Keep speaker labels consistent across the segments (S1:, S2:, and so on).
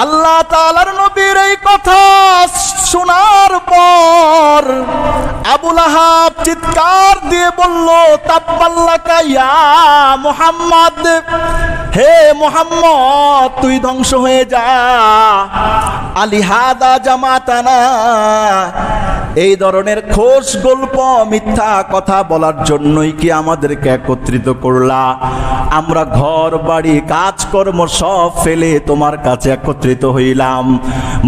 S1: আল্লাহ তাআলার নবীর এই কথা শোনার পর আবু লাহাব চিৎকার দিয়ে বলল, তাব্বাল্লাকা ইয়া মুহাম্মদ, হে মুহাম্মদ তুই ধ্বংস হয়ে যা। আলিহাদা জামাতানা, এই ধরনের খোশ গল্প মিথ্যা কথা বলার জন্যই কি আমাদেরকে একত্রিত করলা? আমরা ঘর বাড়ি কাজকর্ম সব ফেলে তোমার কাছে একত্রিত হইলাম।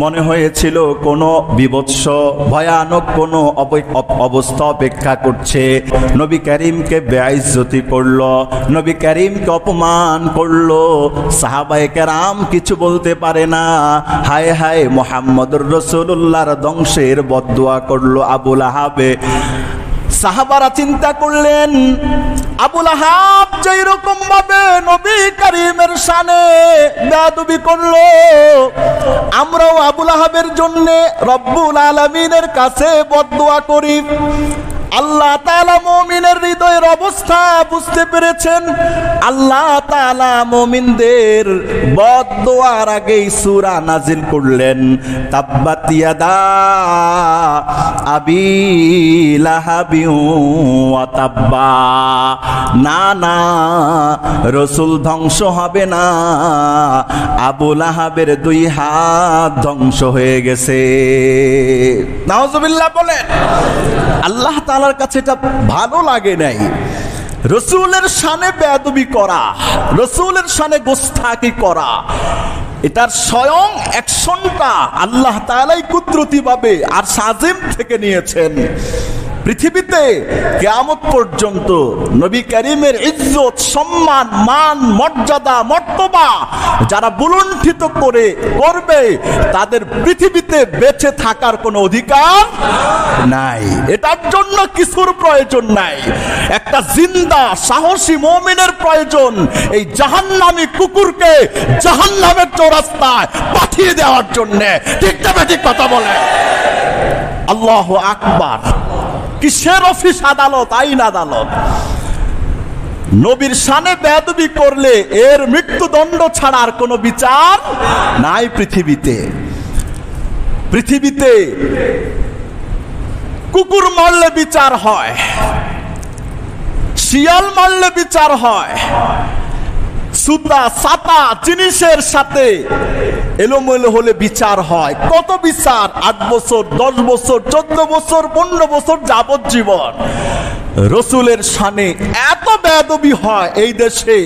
S1: মনে হয়েছিল কোনো বিভৎস ভয়ানক কোনো অবস্থা অপেক্ষা করছে। নবী করিমকে বেইজ্জতি করলো, নবী করিমকে অপমান করলো, সাহাবায়ে কেরাম কিছু বলতে পারে না। হায় হায়, মুহাম্মদুর রাসূলুল্লাহর ধ্বংসের বদদুয়া করলো আবু লাহাবে। সাহাবারা চিন্তা করলেন, আবু লাহাব যেই রকম ভাবে নবী করিমের শানে বেয়াদবি করলো, আমরাও আবু লাহাবের জন্য রব্বুল আলামিনের কাছে বদদুয়া করি। আল্লাহ তাআলা মুমিনের হৃদয়ের অবস্থা বুঝতে পেরেছেন। আল্লাহ তাআলা মুমিনদের বদদুয়ার আগেই সূরা নাজিল করলেন, তাব্বাত ইয়াদা আবি লাহাবি ওয়া তাব্বা। না না, রাসূল ধ্বংস হবে না, আবু লাহাবের দুই হাত ধ্বংস হয়ে গেছে। নাউজুবিল্লাহ বলেন। আল্লাহ তাআলার কাছে এটা ভালো লাগে নাই। রাসূলের শানে বেয়াদবি করা, রাসূলের শানে গোস্তাকি করা, এটার স্বয়ং অ্যাকশনটা আল্লাহ তাআলাই কুদরতিভাবে আর সাজিম থেকে নিয়েছেন। পৃথিবীতে কিয়ামত পর্যন্ত নবী করিমের ইজ্জত, সম্মান, মান, মর্যাদা, মর্তবা যারা বুলণ্ডিত করবে তাদের পৃথিবীতে বেঁচে থাকার কোনো অধিকার নাই। এটার জন্য কিছুর প্রয়োজন নাই, একটা জিন্দা সাহসী মুমিনের প্রয়োজন এই জাহান্নামী কুকুরকে জাহান্নামের চৌরাস্তায় পাঠিয়ে দেওয়ার জন্য। ঠিক না ঠিক কথা বলে? আল্লাহু আকবার। কিসের অফিস আদালত, আইন আদালত? নবীর শানে বেয়াদবি করলে এর মৃত্যুদণ্ড ছাড়া আর কোনো বিচার নাই পৃথিবীতে। পৃথিবীতে কুকুর মারলে বিচার হয়, শিয়াল মারলে বিচার হয়, সুতা সাতা জিনিসের সাথে এলোমেলো হলে বিচার হয়। কত বিচার? 8 বছর, 10 বছর, 14 বছর, 15 বছর যাবজ্জীবন। রসুলের শানে এত বেয়াদবি হয় এই দেশে,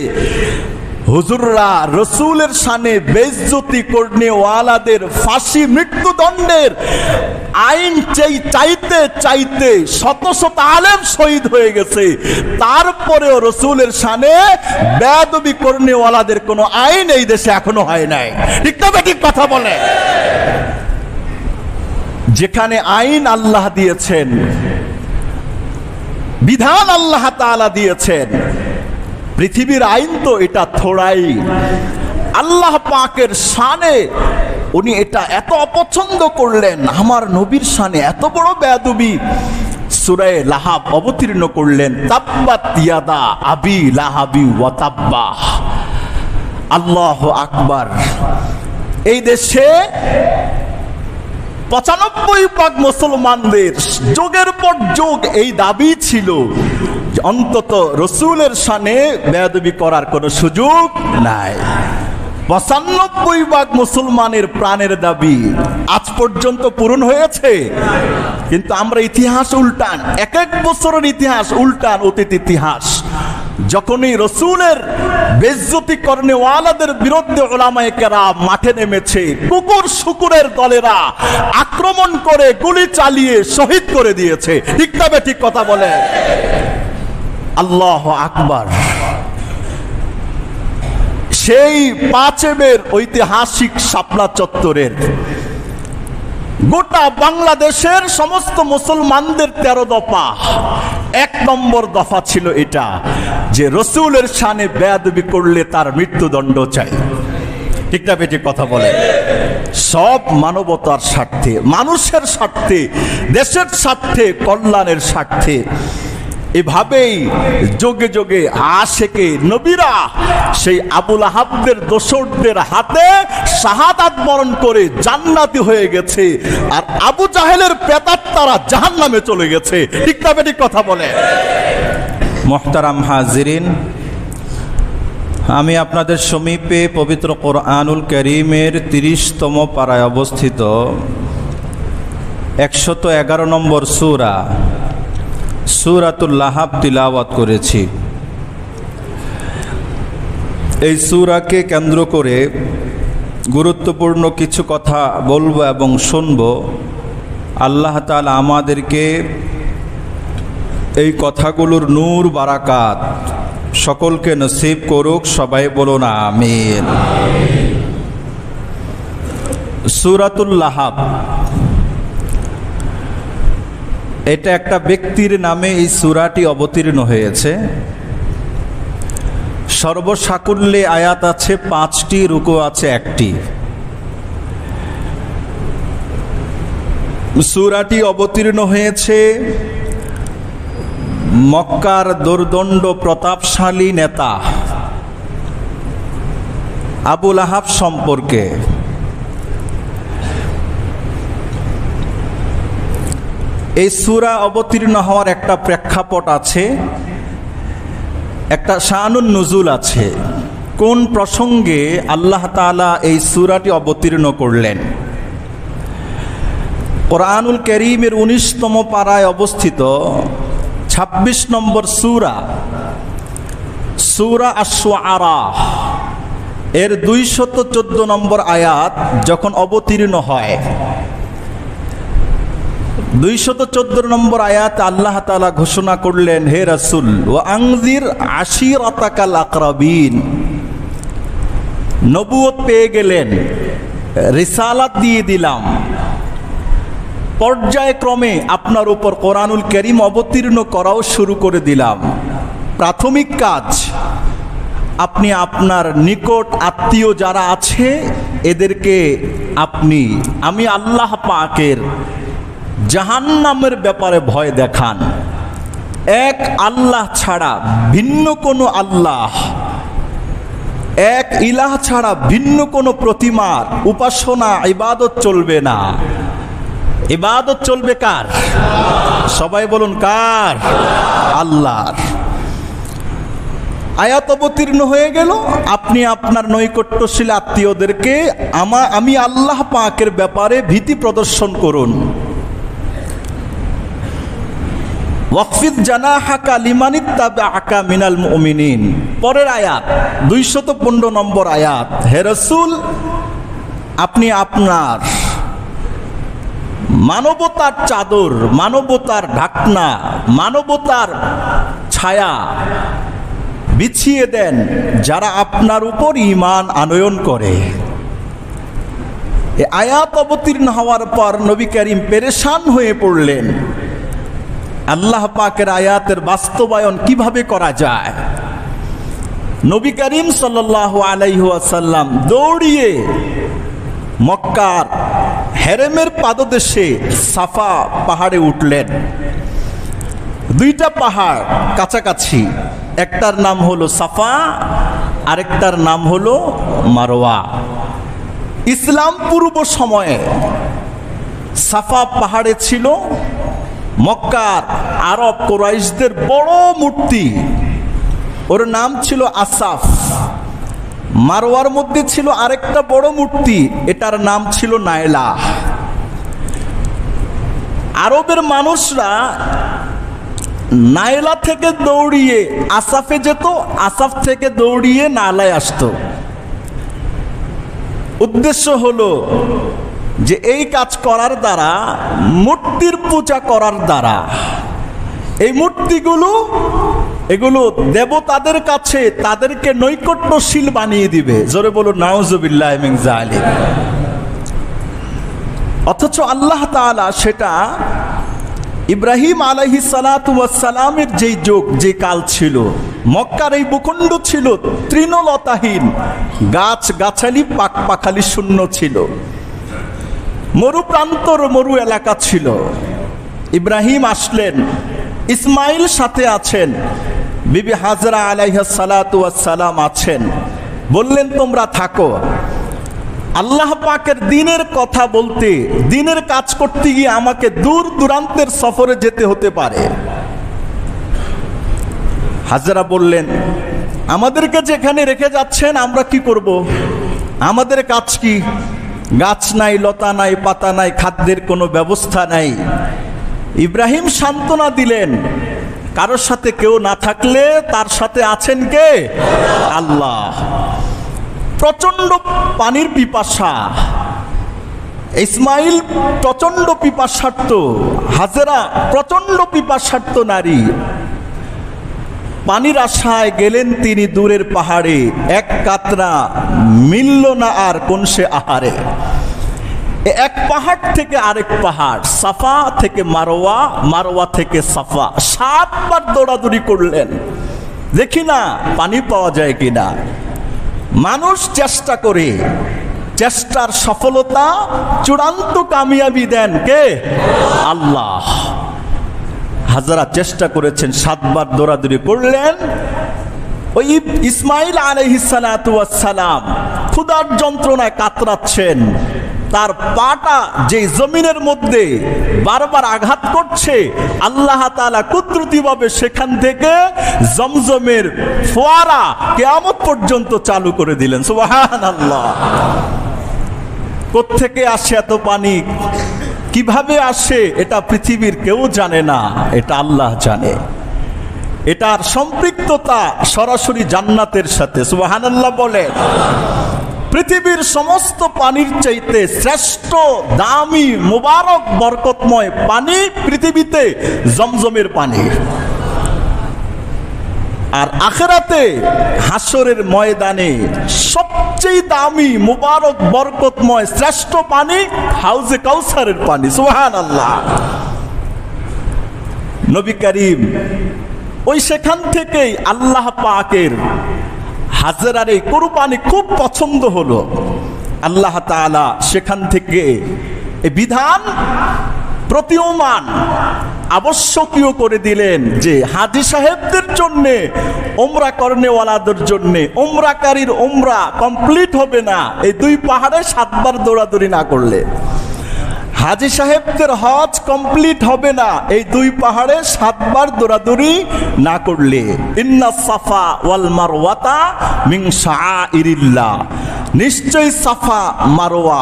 S1: হুজুররা রসুলের শানে বেইজ্জতি করনেওয়ালাদের ফাঁসি মৃত্যুদণ্ডের আইন চাইতে চাইতে শত শত আলেম শহীদ হয়ে গেছে, তারপরেও রসুলের শানে বেয়াদবি করনেওয়ালাদের কোনো আইন এই দেশে এখনো হয় নাই। ঠিক না ঠিক কথা বলে? যেখানে আইন আল্লাহ দিয়েছেন, বিধান আল্লাহ তাআলা দিয়েছেন, পৃথিবীর আইন তো এটা থোড়াই। আল্লাহ পাকের শানে উনি এটা এত অপছন্দ করলেন, আমার নবীর শানে এত বড় বেয়াদবি। সূরা লাহাব অবতীর্ণ করলেন, তাব্বাত ইয়াদা আবি লাহাবি ওয়া তাব্বা। আল্লাহু আকবার। এই দেশে 95% মুসলমানদের যুগের পর যুগ এই দাবি ছিল অন্তত রসুলের শানে বেয়াদবি করার কোনো সুযোগ নাই। 95% মুসলমানের প্রাণের দাবি আজ পর্যন্ত পূরণ হয়েছে। কিন্তু আমরা ইতিহাস উল্টান, এক এক বছরের ইতিহাস উল্টান, অতীত ইতিহাস। যখনই রসুলের বেইজ্জতি করনেওয়ালাদের বিরুদ্ধে উলামায়ে কেরাম মাঠে নেমেছে, কুকুর শুকুরের দলেরা আক্রমণ করে গুলি চালিয়ে শহীদ করে দিয়েছে। ঠিক না ঠিক কথা বলে? আল্লাহু আকবার। সেই 5 ঐতিহাসিক শাপলা চত্বরের গোটা বাংলাদেশের সমস্ত মুসলমানদের 13 দফা, 1 নম্বর দফা ছিল এটা যে রসুলের শানে বেয়াদবি করলে তার মৃত্যুদণ্ড চাই। ঠিক না বেটি কথা বলে? সব মানবতার স্বার্থে, মানুষের স্বার্থে, দেশের স্বার্থে, কল্যাণের স্বার্থে এভাবেই যোগে যোগে আশেকে নবীরা সেই আবুল আহাবদের দোসরদের হাতে শাহাদাত বরণ করে জান্নাতি হয়ে গেছে, আর আবু জাহেলের প্রেতাত্মারা জাহান্নামে চলে গেছে। ঠিক না বেঠিক কথা বলে?
S2: মুহতারাম হাজিরিন, আমি আপনাদের সমীপে পবিত্র কোরআনুল কারীমের ৩০তম পারায় অবস্থিত ১১১ নম্বর সূরা সূরাতুল লাহাব তিলাওয়াত করেছি। এই সূরাকে কেন্দ্র করে গুরুত্বপূর্ণ কিছু কথা বলবো এবং শুনব। আল্লাহ তাআলা আমাদেরকে এই কথাগুলোর নূর বারাকাত সকলকে নসিব করুক। সবাই বলুন আমিন। সূরাতুল লাহাব, এটা একটা ব্যক্তির নামে এই সূরাটি অবতীর্ণ হয়েছে। সর্বসাকুল্যে আয়াত আছে ৫টি, রুকু আছে ১টি। সূরাটি অবতীর্ণ হয়েছে মক্কার দুর্দণ্ড প্রতাপশালী নেতা আবু লাহাব সম্পর্কে। এই সূরা অবতীর্ণ হওয়ার একটা প্রেক্ষাপট আছে, একটা শানুন নুজুল আছে। কোন প্রসঙ্গে আল্লাহ তাআলা এই সূরাটি অবতীর্ণ করলেন? কোরআনুল কারীমের ১৯তম পারায় অবস্থিত ২৬ নম্বর সূরা, সূরা আশ-শুআরা এর ২১৪ নম্বর আয়াত যখন অবতীর্ণ হয়, ২১৪ নম্বর আয়াত আল্লাহ তাআলা ঘোষণা করলেন, হে রাসূল, ওয়া আনজির আশিরাতাকাল আকরাবিন। নবুয়ত পেয়ে গেলেন, রিসালাত দিয়ে দিলাম, পর্যায়ক্রমে আপনার উপর কোরআনুল কারীম অবতীর্ণ করাও শুরু করে দিলাম। প্রাথমিক কাজ, আপনি আপনার নিকট আত্মীয় যারা আছে এদেরকে আমি আল্লাহ পাকের জাহান্নামের ব্যাপারে ভয় দেখান। এক আল্লাহ ছাড়া ভিন্ন কোনো আল্লাহ, এক ইলাহ ছাড়া ভিন্ন কোনো প্রতিমার উপাসনা ইবাদত চলবে না। ইবাদত চলবে কার? সবাই বলুন কার? আল্লাহর। আয়াত অবতীর্ণ হয়ে গেল, আপনি আপনার নৈকট্যশীল আত্মীয়দেরকে আমি আল্লাহ পাকের ব্যাপারে ভীতি প্রদর্শন করুন। ওয়াকফিদ জানাহাকা লিমানিত্তাবাআকা মিনাল মুমিনিন। পরের আয়াত ২১৫ নম্বর আয়াত, হে রাসূল, আপনি আপনার মানবতার চাদর, মানবতার ঢাকনা, মানবতার ছায়া বিছিয়ে দেন যারা আপনার উপর ঈমান আনয়ন করে। এই আয়াত অবতীর্ণ হওয়ার পর নবী করিম পেরেশান হয়ে পড়লেন। আল্লাহ পাকের আয়াতের বাস্তবায়ন কিভাবে করা যায়? নবী করিম সাল্লাল্লাহু আলাইহি ওয়াসাল্লাম দৌড়িয়ে মক্কার হেরেমের পাদদেশে সাফা পাহাড়ে উঠলেন। দুইটা পাহাড় কাছাকাছি, একটার নাম হলো সাফা, আরেকটার নাম হলো মারওয়া। ইসলাম পূর্ব সময়ে সাফা পাহাড়ে ছিল মক্কার আরব কুরাইশদের বড় মূর্তি, ওর নাম ছিল আসাফ। মারওয়ার মধ্যে ছিল আরেকটা বড় মূর্তি, এটার নাম ছিল নাইলা। আরবের মানুষরা নাইলা থেকে দৌড়িয়ে আসাফে যেত, আসাফ থেকে দৌড়িয়ে নালায় আসতো। উদ্দেশ্য হলো যে এই কাজ করার দ্বারা, মূর্তির পূজা করার দ্বারা, এই মূর্তিগুলো এগুলো দেবতাদের কাছে তাদেরকে নৈকট্যশীল বানিয়ে দিবে। জোরে বলুন নাউজুবিল্লাহ মিন যালিক। অথচ আল্লাহ তাআলা সেটা ইব্রাহিম আলাইহিস সালাতু ওয়াস সালামের যেই যুগ, যে কাল ছিল, মক্কার এই ভূখণ্ড ছিল তৃণলতাহীন, গাছ গাছালি পাক পাখালি শূন্য ছিল, মরু প্রান্তর, মরু এলাকা ছিল। ইব্রাহিম আসলেন, ইসমাইল সাথে আছেন, বিবি হাজরা আলাইহিস সালাতু ওয়াস সালাম আছেন। বললেন তোমরা থাকো, আল্লাহ পাকের দ্বীনের কথা বলতে, দ্বীনের কাজ করতে গিয়ে আমাকে দূর দূরান্তের সফরে যেতে হতে পারে। হাজরা বললেন আমাদেরকে যেখানে রেখে যাচ্ছেন আমরা কি করব? আমাদের কাজ কি? গাছ নাই, লতা নাই, পাতা নাই, খাদ্যের কোনো ব্যবস্থা নাই। ইব্রাহিম সান্ত্বনা দিলেন, কারোর সাথে কেউ না থাকলে তার সাথে আছেন কে? আল্লাহ। প্রচন্ড পানির পিপাসা, ইসমাইল প্রচন্ড পিপাসার্থ, হাজেরা প্রচন্ড পিপাসার্থ নারী। পানির আশায় গেলেন তিনি দূরের পাহাড়ে, এক কাতরা মিলল না আর কোন সে আহারে। এক পাহাড় থেকে আরেক পাহাড়, সাফা থেকে মারোয়া, মারোয়া থেকে সাফা, 7 বার দৌড়াদৌড়ি করলেন, দেখি না পানি পাওয়া যায় কিনা। মানুষ চেষ্টা করে, চেষ্টার সফলতা চূড়ান্ত কামিয়াবি দেন কে? আল্লাহ। হাজরা চেষ্টা করেছেন, 7 বার দৌড়াদৌড়ি করলেন। ওই ইসমাইল আলাইহিস সালাতু ওয়াস সালাম ক্ষুধার যন্ত্রণায় কাতরাচ্ছেন, তার পাটা যে জমিনের মধ্যে বারবার আঘাত করছে, আল্লাহ তাআলা কুদরতিভাবে সেখান থেকে জমজমের ফোয়ারা কিয়ামত পর্যন্ত চালু করে দিলেন। সুবহানাল্লাহ। কোত্থেকে আসে এত পানি, কিভাবে আসে, এটা পৃথিবীর কেউ জানে না, এটা আল্লাহ জানে। এটার সম্পৃক্ততা সরাসরি জান্নাতের সাথে। সুবহানাল্লাহ বলেন। পৃথিবীর সমস্ত পানির চাইতে শ্রেষ্ঠ, দামি, মুবারক, বরকতময় পানি পৃথিবীতে জমজমের পানি। আর আখিরাতে হাসরের ময়দানে সবচেয়ে দামি, মুবারক, বরকতময়, শ্রেষ্ঠ পানি হাউজে কাউসারের পানি। সুবহানাল্লাহ। নবী করিম ওই সেখান থেকেই আল্লাহ পাকের হাজরার এই কুরবানি খুব পছন্দ হলো। আল্লাহ তাআলা সেখান থেকে এই বিধান প্রতীয়মান, আবশ্যকীয় করে দিলেন যে হাজী সাহেবদের জন্য, ওমরা করনেওয়ালাদের জন্য, ওমরাকারীর ওমরা কমপ্লিট হবে না এই 2 পাহাড়ে 7 বার দৌড়াদৌড়ি না করলে। হাজী সাহেবদের হজ কমপ্লিট হবে না এই 2 পাহাড়ে 7 বার দৌড়াদৌড়ি না করলে। ইন্নাস সাফা ওয়াল মারওয়াতা মিন শাআইরিল্লাহ, নিশ্চয়ই সাফা মারওয়া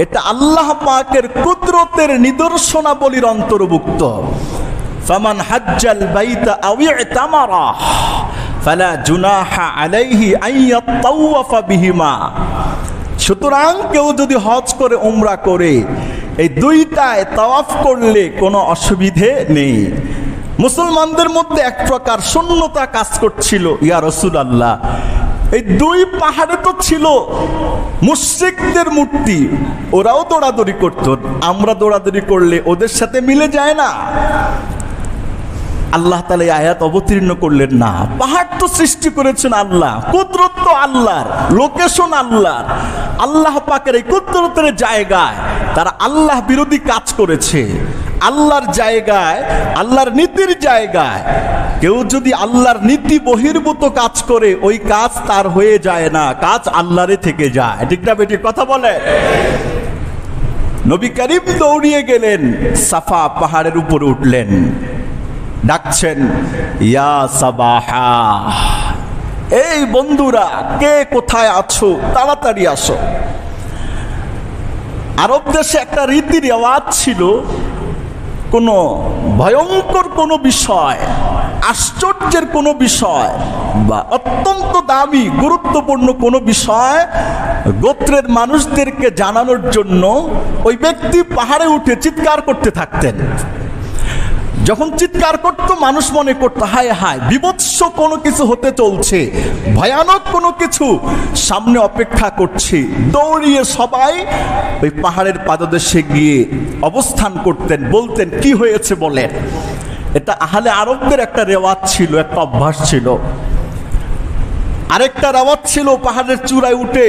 S2: এটা আল্লাহ পাকের কুদরতের নিদর্শনাবলীর অন্তর্ভুক্ত। ফামান হাজ্জাল বাইতা আও ইতামারা ফালা জুনাহা আলাইহি আন ইয়াতাওয়াফা বিহিমা। সুতরাং কেউ যদি হজ করে, উমরা করে, এই 2টায় তাওয়াফ করলে কোনো অসুবিধে নেই। মুসলমানদের মধ্যে এক প্রকার শূন্যতা কাজ করছিল, ইয়া রাসূলুল্লাহ এই 2 পাহাড়ে তো ছিল মুশরিকদের মূর্তি, ওরাও দৌড়াদৌড়ি করত, আমরা দৌড়াদৌড়ি করলে ওদের সাথে মিলে যায় না। আল্লাহ তাআলা এই আয়াত অবতীর্ণ করলেন না। পাহাড় তো সৃষ্টি করেছেন আল্লাহ, কুদরত তো আল্লাহর, লোকেশন আল্লাহর। আল্লাহ পাকের এই কুদরতের জায়গায় তারা আল্লাহ বিরোধী কাজ করেছে। আল্লাহর জায়গায়, আল্লাহর নীতির জায়গায় কেউ যদি আল্লাহর নীতি বহির্ভূত কাজ করে, ওই কাজ তার হয়ে যায় না, কাজ আল্লাহরে থেকে যায়। ঠিক না বেটি? কথা বলে। নবী করিম দৌড়িয়ে গেলেন, সাফা পাহাড়ের উপরে উঠলেন, ডাকছেন ইয়া সাবাহা, এই বন্ধুরা কে কোথায় আছো, তাড়াতাড়ি আসো। আরব দেশে একটা রীতি রেওয়াজ ছিল, কোনো ভয়ঙ্কর কোনো বিষয়, আশ্চর্যের কোনো বিষয় বা অত্যন্ত দামি গুরুত্বপূর্ণ কোনো বিষয় গোত্রের মানুষদেরকে জানানোর জন্য ওই ব্যক্তি পাহাড়ে উঠে চিৎকার করতে থাকতেন। যখন চিৎকার করতো মানুষ মনে করতো হায় হায় বিভৎস কোনো কিছু হতে চলছে, ভয়ানক কোনো কিছু সামনে অপেক্ষা করছে। দৌড়িয়ে সবাই ওই পাহাড়ের পাদদেশে গিয়ে অবস্থান করতেন, বলতেন কি হয়েছে বলেন। এটা আহলে আরবদের একটা রেওয়াজ ছিল, একটা অভ্যাস ছিল। আরেকটা রেওয়াজ ছিল পাহাড়ের চূড়ায় উঠে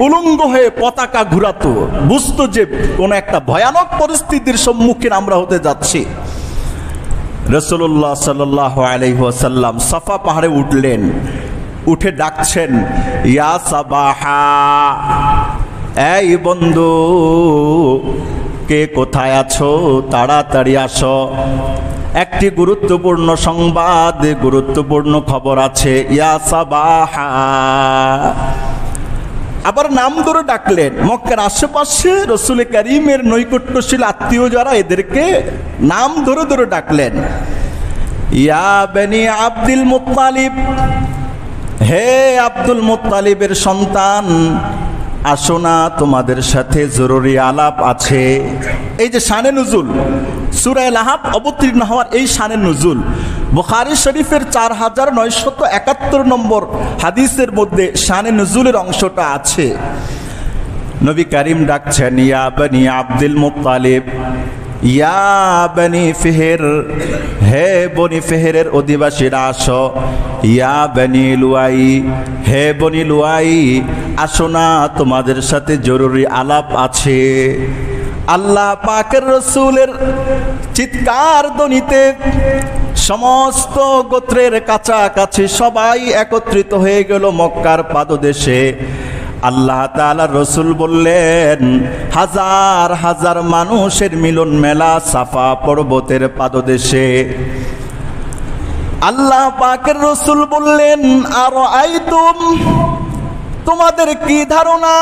S2: উলঙ্গ হয়ে পতাকা ঘুরাতো, বুঝতো যে কোনো একটা ভয়ানক পরিস্থিতির সম্মুখীন আমরা হতে যাচ্ছি।
S1: রাসূলুল্লাহ সাল্লাল্লাহু আলাইহি ওয়াসাল্লাম সাফা পাহাড়ে উঠলেন, উঠে ডাকছেন, ইয়া সাবাহা, এই বন্ধু কে কোথায় আছো, তাড়াতাড়ি আসো, একটি গুরুত্বপূর্ণ সংবাদ, গুরুত্বপূর্ণ খবর আছে। ইয়া সাবাহা, আবার নাম ধরে ডাকলেন। মক্কার আশেপাশে রাসূল কারীমের নৈকট্যশীল আত্মীয় যারা, এদেরকে নাম ধরে ধরে ডাকলেন। ইয়া বনি আব্দুল মুত্তালিব, হে আব্দুল মুত্তালিবের সন্তান, আসো না, তোমাদের সাথে জরুরি আলাপ আছে। এই যে শানে নুজুল, সূরা লাহাব অবতীর্ণ হওয়ার এই শানে নুজুল বুখারী শরীফের 4971 নম্বর হাদিসের মধ্যে শানে নুজুলের অংশটা আছে। নবী করিম ডাকছেন, ইয়া বনি আব্দুল মুত্তালিব, ইয়া বনি ফিহর, হে বনি ফিহরের অধিবাসীরা আসো। ইয়া বনি লুয়াই, হে বনি লুয়াই, আসো না, তোমাদের সাথে জরুরি আলাপ আছে। আল্লাহ পাকের রাসূলের চিৎকার ধ্বনিতে সমস্ত গোত্রের কাছাকাছি সবাই একত্রিত হয়ে গেল মক্কার পাদদেশে। আল্লাহ তাআলা রাসূল বললেন, হাজার হাজার মানুষের মিলন মেলা সাফা পর্বতের পাদদেশে। আল্লাহ পাকের রাসূল বললেন, আর আইতুম, তোমাদের কি ধারণা,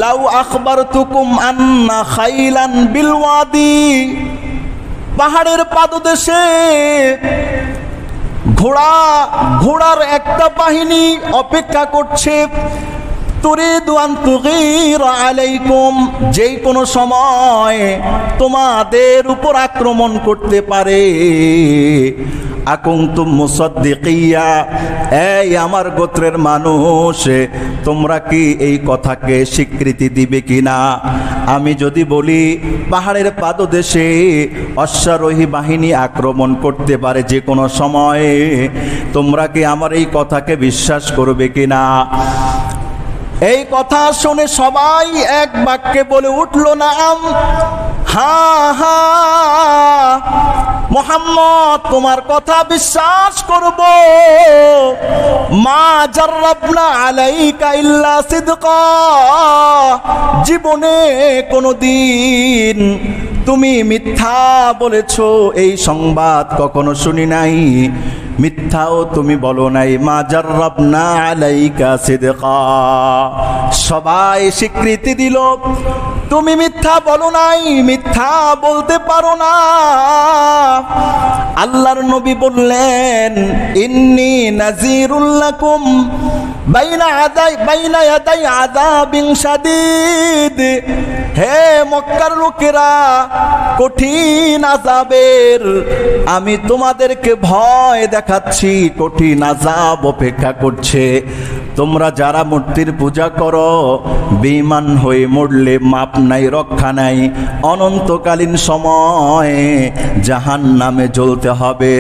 S1: লাউ আখবারতুকুম আন্না খাইলান বিল ওয়াদি, পাহাড়ের পাদদেশে ঘোড়ার একটা বাহিনী অপেক্ষা করছে, তুরিদু আন তুগীরা আলাইকুম, যেই কোনো সময় তোমাদের উপর আক্রমণ করতে পারে। আকুনতুম মুসাদ্দিকিয়া, এই আমার গোত্রের মানুষ, তোমরা কি এই কথাকে স্বীকৃতি দিবে কিনা? আমি যদি বলি পাহাড়ের পাদদেশে অশ্বারোহী বাহিনী আক্রমণ করতে পারে যে কোনো সময়ে, তোমরা কি আমার এই কথাকে বিশ্বাস করবে কিনা? এই কথা শুনে সবাই এক বাক্যে বলে উঠল, নাম, হ্যাঁ হ্যাঁ মুহাম্মদ, তোমার কথা বিশ্বাস করব। মা জাররাবনা আলাইকা ইল্লা সিদকা, জীবনে কোনোদিন তুমি মিথ্যা বলেছো এই সংবাদ কখনো শুনি নাই, মিথ্যাও তুমি বলো নাই। মা জাররাবনা আলাইকা সিদকা, সবাই স্বীকৃতি দিল, তুমি মিথ্যা বলো নাই, মিথ্যা বলতে পারো না। আল্লাহর নবী বললেন, ইন্নী নাযীরুল লাকুম বাইনা ইয়াদাই আযাবিন শাদীদ, হে মক্কার লোকেরা, কঠিন আযাবের আমি তোমাদেরকে ভয় দেখাচ্ছি, কঠিন আযাব অপেক্ষা করছে। তোমরা যারা মূর্তির পূজা করো, বেঈমান হয়ে মরলে মাপ নাই, রক্ষা নাই, অনন্তকালীন সময় জাহান্নামে জ্বলতে হবে।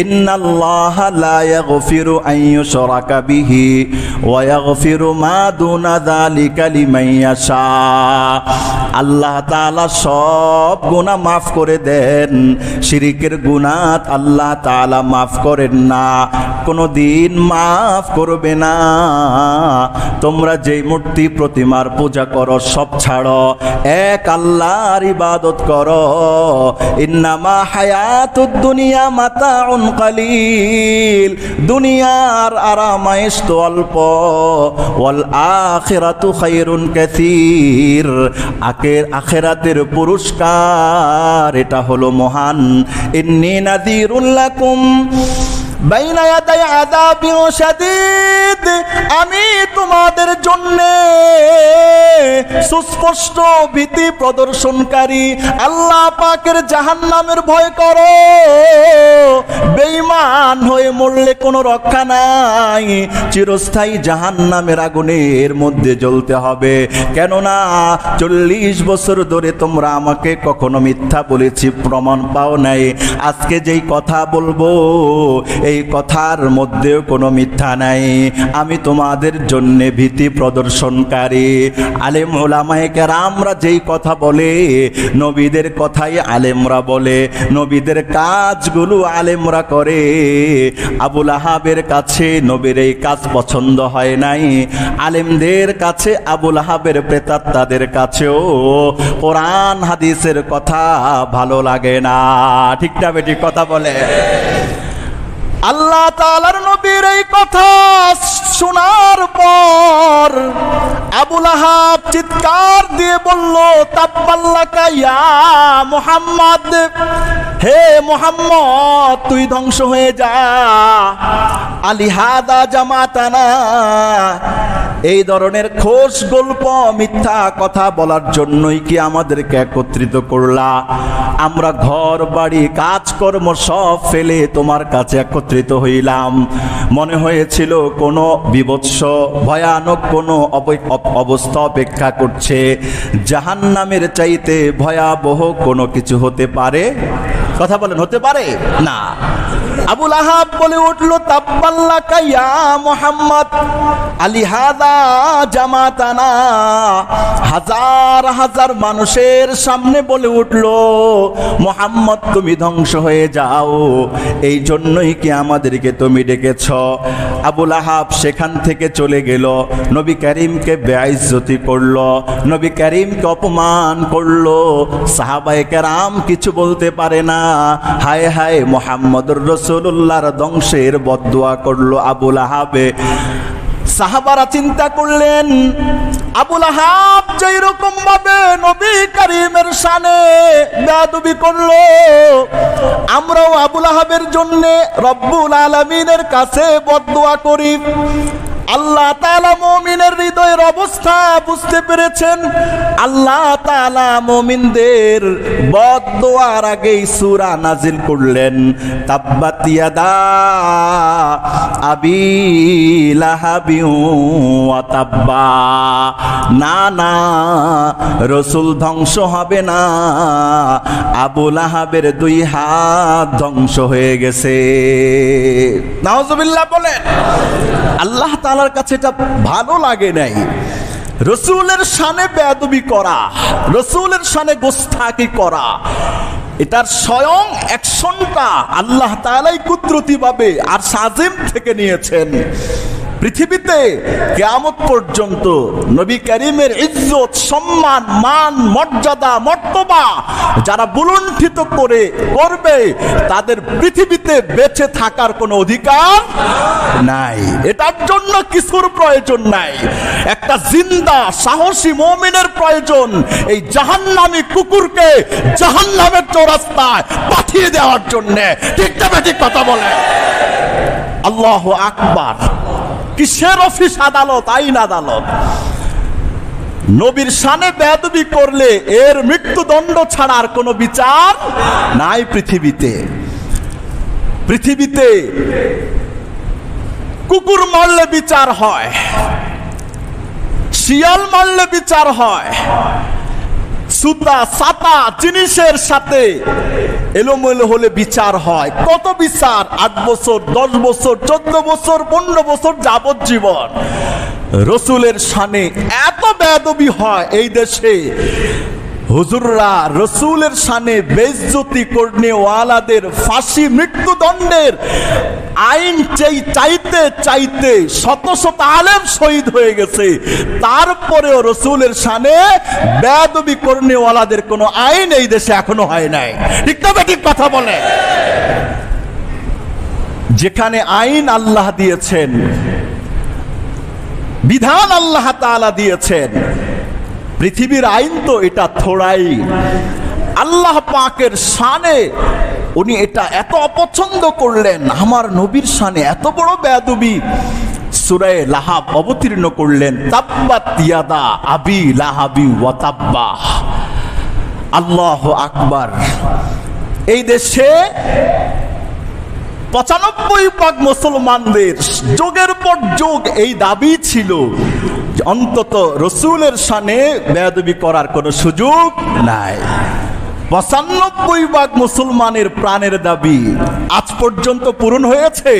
S1: ইন্নাল্লাহা লা ইয়াগফিরু আন ইউশরাকা বিহি ওয়া ইয়াগফিরু মা দুনা যালিকা লিমান ইয়াশা, আল্লাহ তাআলা সব গুনাহ মাফ করে দেন, শিরকের গুনাহ আল্লাহ তাআলা মাফ করেন না, কোনোদিন মাফ করবে না। তোমরা যেই মূর্তি প্রতিমার পূজা করো সব ছাড়ো, এক আল্লাহর ইবাদত করো। ইন্নামা হায়াতুদ দুনিয়া মাতাউন কালিল, দুনিয়ার আরামায়েশ তো অল্প, ওয়াল আখিরাতু খায়রুন কাসীর, আখিরাতের পুরস্কার এটা হলো মহান। ইন্নী নাযীরুল লাকুম বাইনা ইয়াদাই আযাবিন শাদীদ, আমি তোমাদের জন্য সুস্পষ্ট ভীতি প্রদর্শনকারী। আল্লাহ পাকের জাহান্নামের ভয় করো, বেঈমান হয়ে মরলে কোনো রক্ষা নাই, চিরস্থায়ী জাহান্নামের আগুনের মধ্যে জ্বলতে হবে। কেননা 40 বছর ধরে তোমরা আমাকে কখনো মিথ্যা বলেছি, প্রমাণ পাও নাই। আজকে যেই কথা বলবো এই কথার মধ্যেও কোনো মিথ্যা নাই, আমি তোমাদের জন্য ভীতি প্রদর্শনকারী। আলেম ওলামা উলামায়ে কেরামরা যেই কথা বলে, নবীদের কথাই আলেমরা বলে, নবীদের কাজগুলো আলেমরা করে। আবুল আহাবের কাছে নবীর এই কাজ পছন্দ হয় নাই, আলেমদের কাছে আবুল আহাবের প্রেতাত্মাদের কাছেও কোরআন হাদিসের কথা ভালো লাগে না। ঠিক না বেটি কথা বলে? আল্লাহ তাআলার নবীর এই কথা শোনার পর আবুল আহাব চিৎকার দিয়ে বলল, তাব্বাল্লাকা ইয়া মুহাম্মদ, হে মুহাম্মদ তুই ধ্বংস হয়ে যা। আলিহাদা জামাতানা, এই ধরনের খোশ গল্প মিথ্যা কথা বলার জন্যই কি আমাদেরকে একত্রিত করলা? আমরা ঘর বাড়ি কাজকর্ম সব ফেলে তোমার কাছে একত্রিত হইলাম। মনে হয়েছিল কোনো বিভৎস ভয়ানক কোনো অবস্থা অপেক্ষা করছে, জাহান্নামের চাইতে ভয়াবহ কোনো কিছু হতে পারে? কথা বলেন, হতে পারে না। আবুল আহাব বলে উঠল, তাব্বাল্লাকা ইয়া মুহাম্মদ আলিহাদা জামাতানা। হাজার হাজার মানুষের সামনে বলে উঠল, মুহাম্মদ তুমি ধ্বংস হয়ে যাও, এই জন্যই কি আমাদেরকে তুমি ডেকেছ? আবুল আহাব সেখান থেকে চলে গেল, নবী করিমকে বেইজ্জতি করলো, নবী করিমকে অপমান করলো। সাহাবায়ে কেরাম কিছু বলতে পারে না। হায় হায়, মুহাম্মদুর রাসূলুল্লাহর ধ্বংসের বদদুয়া করলো আবুল আহাবে। সাহাবারা চিন্তা করলেন, আবুল আহাব যেই রকম ভাবে নবী করিমের শানে বেয়াদবি করলো, আমরাও আবুল আহাবের জন্য রব্বুল আলামিনের কাছে বদদুয়া করি। আল্লাহ তাআলা মুমিনের হৃদয়ের অবস্থা বুঝতে পেরেছেন। আল্লাহ তাআলা মুমিনদের বদদুয়ার আগেই সূরা নাজিল করলেন, তাব্বাত ইয়াদা আবি লাহাবি ওয়া তাব্বা। না না, রাসূল ধ্বংস হবে না, আবু লাহাবের দুই হাত ধ্বংস হয়ে গেছে। নাউজুবিল্লাহ বলেন। আল্লাহ তাআলার কাছে এটা ভালো লাগে নাই। রাসূলের শানে বেয়াদবি করা, রাসূলের শানে গোস্তাকি করা, এটার স্বয়ং অ্যাকশনটা আল্লাহ তাআলাই কুদরতিভাবে আর সাজিম থেকে নিয়েছেন। পৃথিবীতে কিয়ামত পর্যন্ত নবী করিমের ইজ্জত, সম্মান, মান, মর্যাদা, মর্তবা যারা বুলুণ্ঠিত করবে, তাদের পৃথিবীতে বেঁচে থাকার কোনো অধিকার নাই। এটার জন্য কিছুর প্রয়োজন নাই, একটা জিন্দা সাহসী মুমিনের প্রয়োজন এই জাহান্নামী কুকুরকে জাহান্নামের চৌরাস্তায় পাঠিয়ে দেওয়ার জন্য। ঠিক না ঠিক কথা বলে? আল্লাহু আকবার। কিসের অফিস আদালত, আইন আদালত? নবীর শানে বেয়াদবি করলে এর মৃত্যুদণ্ড ছাড়া আর কোনো বিচার নাই পৃথিবীতে। পৃথিবীতে কুকুর মারলে বিচার হয়, শিয়াল মারলে বিচার হয়, সুতা সাতা জিনিসের সাথে এলোমেলো হলে বিচার হয়। কত বিচার? 8 বছর, 10 বছর, 14 বছর, 15 বছর যাবজ্জীবন। রাসূলের শানে এত বেয়াদবি হয় এই দেশে। হুজুররা রাসূলের শানে বেইজ্জতি করনেওয়ালাদের ফাঁসি, মৃত্যুদণ্ডের আইন চাইতে চাইতে শত শত আলেম শহীদ হয়ে গেছে, তারপরেও রাসূলের শানে বেয়াদবি করনেওয়ালাদের কোনো আইন এই দেশে এখনো হয় নাই। ঠিক না ঠিক কথা বলে? যেখানে আইন আল্লাহ দিয়েছেন, বিধান আল্লাহ তাআলা দিয়েছেন, পৃথিবীর আইন তো এটা থোড়াই। আল্লাহ পাকের শানে উনি এটা এত অপছন্দ করলেন, আমার নবীর শানে এত বড় বেয়াদবি। সূরা লাহাব অবতীর্ণ করলেন, তাব্বাত ইয়াদা আবি লাহাবি ওয়া তাব্বা। আল্লাহু আকবার। এই দেশে 95% মুসলমানদের যুগের পর যুগ এই দাবি ছিল, অন্তত রাসূলের শানে বেয়াদবি করার কোনো সুযোগ নাই। 95% মুসলমানের প্রাণের দাবি আজ পর্যন্ত পূরণ হয়েছে।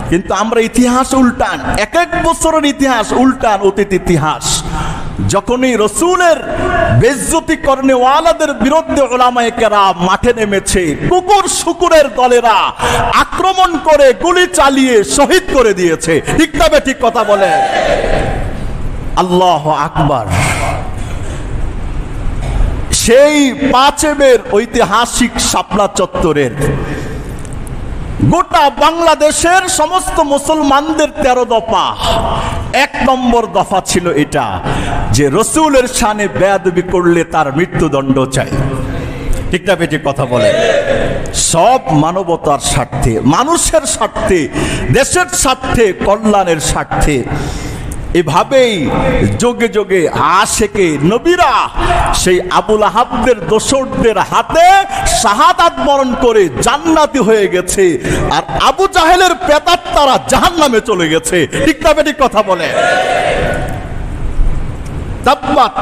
S1: কিন্তু আমরা ইতিহাস উল্টান, এক এক বছরের ইতিহাস উল্টান, অতীত ইতিহাস। যখনই রসুলের বেইজ্জতি করনেওয়ালাদের বিরুদ্ধে উলামায়ে কেরাম মাঠে নেমেছে, কুকুর শুকুরের দলেরা আক্রমণ করে গুলি চালিয়ে শহীদ করে দিয়েছে। ঠিক না ঠিক কথা বলে? আল্লাহু আকবার। সেই 5 মের ঐতিহাসিক শাপলা চত্বরের গোটা বাংলাদেশের সমস্ত মুসলমানদের 13 দফা, 1 নম্বর দফা ছিল এটা যে রসুলের শানে বেয়াদবি করলে তার মৃত্যুদণ্ড চাই। ঠিক না বেটি কথা বলে? সব মানবতার স্বার্থে, মানুষের স্বার্থে, দেশের স্বার্থে, কল্যাণের স্বার্থে এভাবেই যোগে যোগে আশেকে নবীরা সেই আবুল আহাবদের দোসরদের হাতে শাহাদাত বরণ করে জান্নাতি হয়ে গেছে, আর আবু জাহেলের প্রেতাত্মারা জাহান্নামে চলে গেছে। ঠিক না বেটি কথা বলে? তাব্বাত